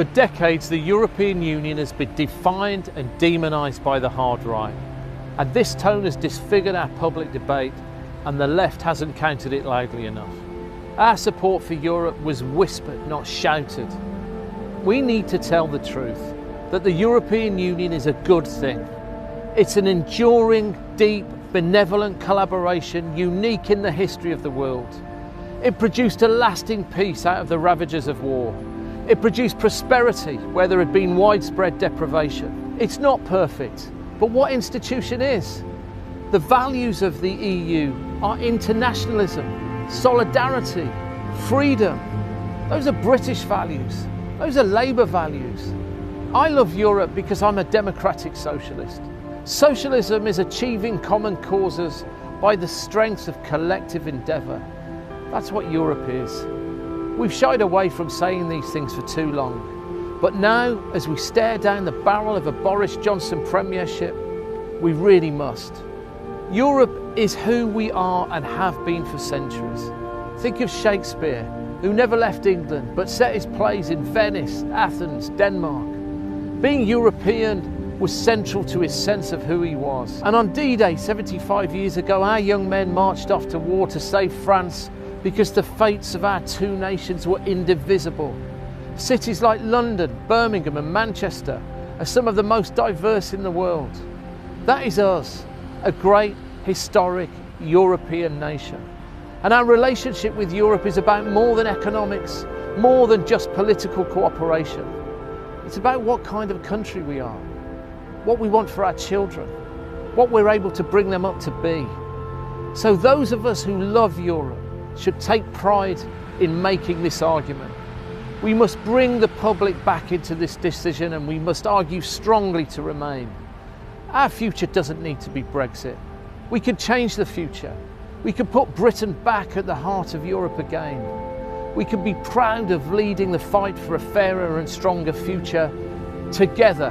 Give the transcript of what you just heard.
For decades, the European Union has been defined and demonised by the hard right. And this tone has disfigured our public debate, and the left hasn't countered it loudly enough. Our support for Europe was whispered, not shouted. We need to tell the truth, that the European Union is a good thing. It's an enduring, deep, benevolent collaboration unique in the history of the world. It produced a lasting peace out of the ravages of war. It produced prosperity where there had been widespread deprivation. It's not perfect, but what institution is? The values of the EU are internationalism, solidarity, freedom. Those are British values. Those are Labour values. I love Europe because I'm a democratic socialist. Socialism is achieving common causes by the strength of collective endeavour. That's what Europe is. We've shied away from saying these things for too long. But now, as we stare down the barrel of a Boris Johnson premiership, we really must. Europe is who we are and have been for centuries. Think of Shakespeare, who never left England but set his plays in Venice, Athens, Denmark. Being European was central to his sense of who he was. And on D-Day 75 years ago, our young men marched off to war to save France because the fates of our two nations were indivisible. Cities like London, Birmingham and Manchester are some of the most diverse in the world. That is us, a great, historic European nation. And our relationship with Europe is about more than economics, more than just political cooperation. It's about what kind of country we are, what we want for our children, what we're able to bring them up to be. So those of us who love Europe should take pride in making this argument. We must bring the public back into this decision, and we must argue strongly to remain. Our future doesn't need to be Brexit. We can change the future. We can put Britain back at the heart of Europe again. We can be proud of leading the fight for a fairer and stronger future together